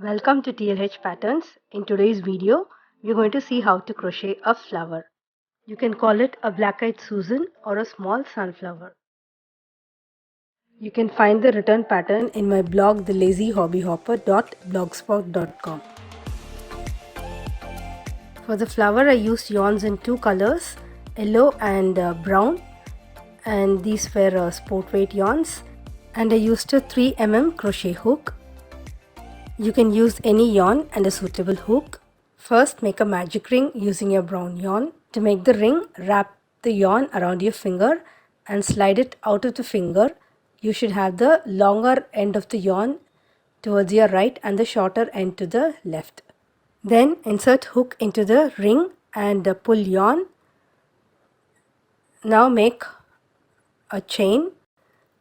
Welcome to TLH Patterns. In today's video, we're going to see how to crochet a flower. You can call it a black-eyed Susan or a small sunflower. You can find the written pattern in my blog thelazyhobbyhopper.blogspot.com. For the flower, I used yarns in two colors, yellow and brown, and these were sport weight yarns, and I used a 3mm crochet hook. You can use any yarn and a suitable hook. First, make a magic ring using your brown yarn. To make the ring, wrap the yarn around your finger and slide it out of the finger. You should have the longer end of the yarn towards your right and the shorter end to the left. Then insert hook into the ring and pull yarn. Now make a chain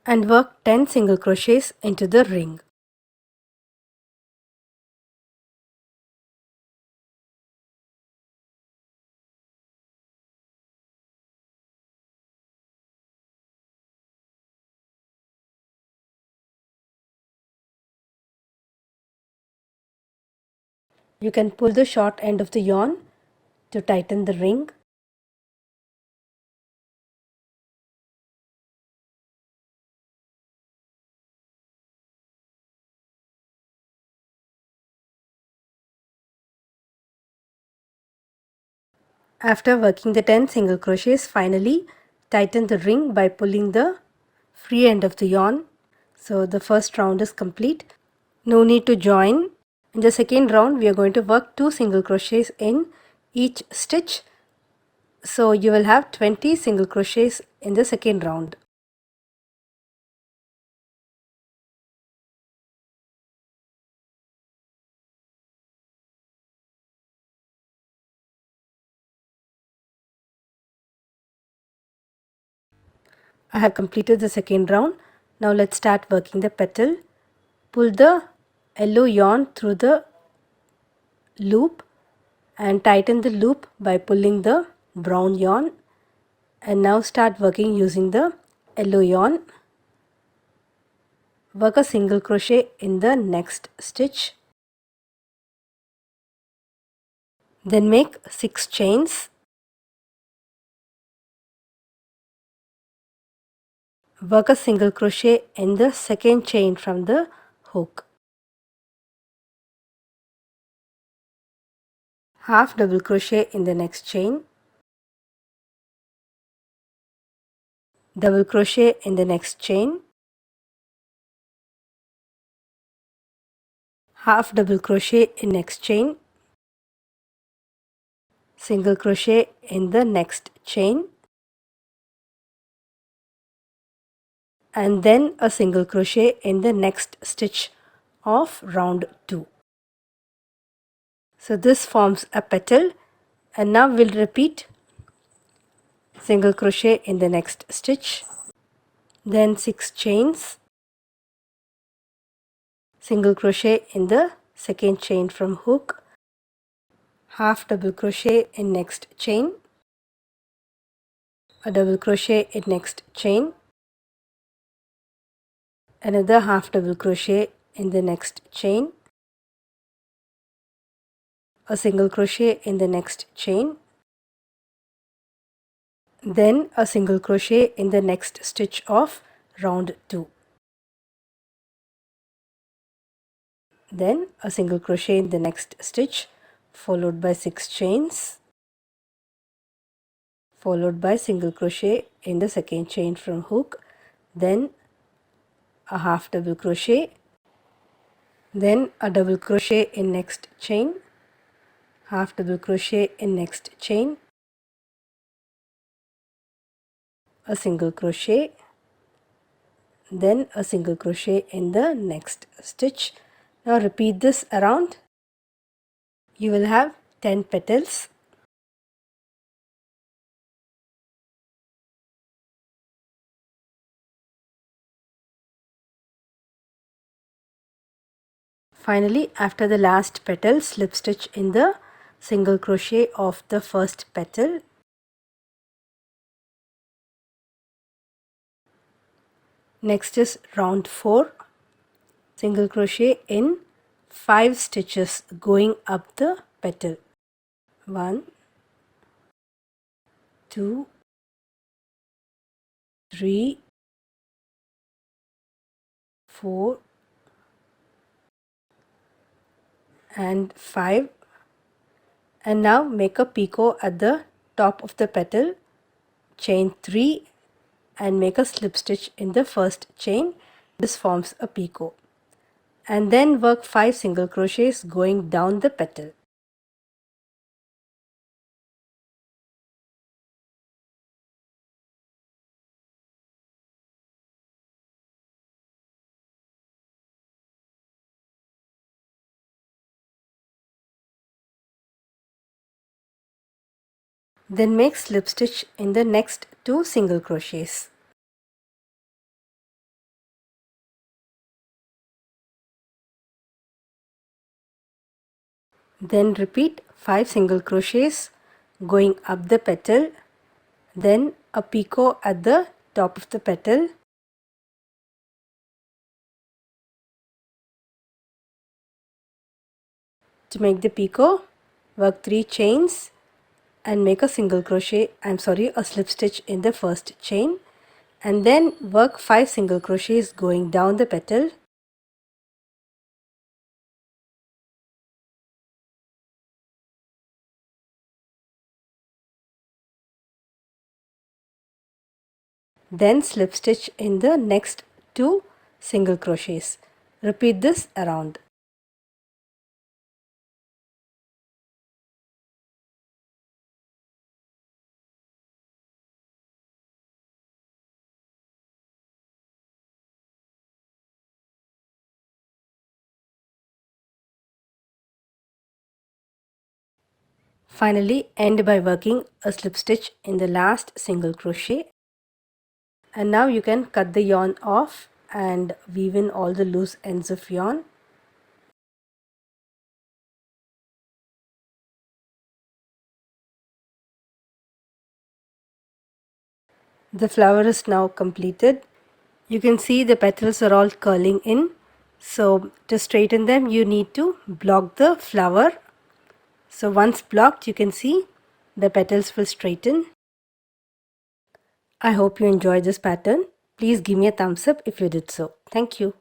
and work 10 single crochets into the ring. You can pull the short end of the yarn to tighten the ring. After working the 10 single crochets, finally tighten the ring by pulling the free end of the yarn. So the first round is complete. No need to join. In the second round, we are going to work 2 single crochets in each stitch. So you will have 20 single crochets in the second round. I have completed the second round. Now let's start working the petal. Pull the yellow yarn through the loop and tighten the loop by pulling the brown yarn, and now start working using the yellow yarn. Work a single crochet in the next stitch, then make 6 chains. Work a single crochet in the second chain from the hook. Half double crochet in the next chain. Double crochet in the next chain. Half double crochet in next chain. Single crochet in the next chain. And then a single crochet in the next stitch of round 2. So this forms a petal, and now we'll repeat single crochet in the next stitch, then 6 chains, single crochet in the second chain from hook, half double crochet in next chain, a double crochet in next chain, another half double crochet in the next chain, a single crochet in the next chain, then a single crochet in the next stitch of round 2. Then a single crochet in the next stitch, followed by 6 chains, followed by single crochet in the second chain from hook, then a half double crochet, then a double crochet in next chain, half double crochet in next chain, a single crochet, then a single crochet in the next stitch. Now repeat this around. You will have 10 petals. Finally, after the last petal, slip stitch in the single crochet of the first petal. Next is round 4. Single crochet in 5 stitches going up the petal. 1, 2, 3, 4 and 5. And now make a picot at the top of the petal, chain 3 and make a slip stitch in the first chain. This forms a picot. And then work 5 single crochets going down the petal. Then make slip stitch in the next 2 single crochets. Then repeat 5 single crochets going up the petal, then a picot at the top of the petal. To make the picot, work 3 chains and make a a slip stitch in the first chain, and then work 5 single crochets going down the petal. Then slip stitch in the next 2 single crochets. Repeat this around. Finally, end by working a slip stitch in the last single crochet. And now you can cut the yarn off and weave in all the loose ends of yarn. The flower is now completed. You can see the petals are all curling in. So to straighten them, you need to block the flower. So once blocked, you can see the petals will straighten. I hope you enjoyed this pattern. Please give me a thumbs up if you did so. Thank you.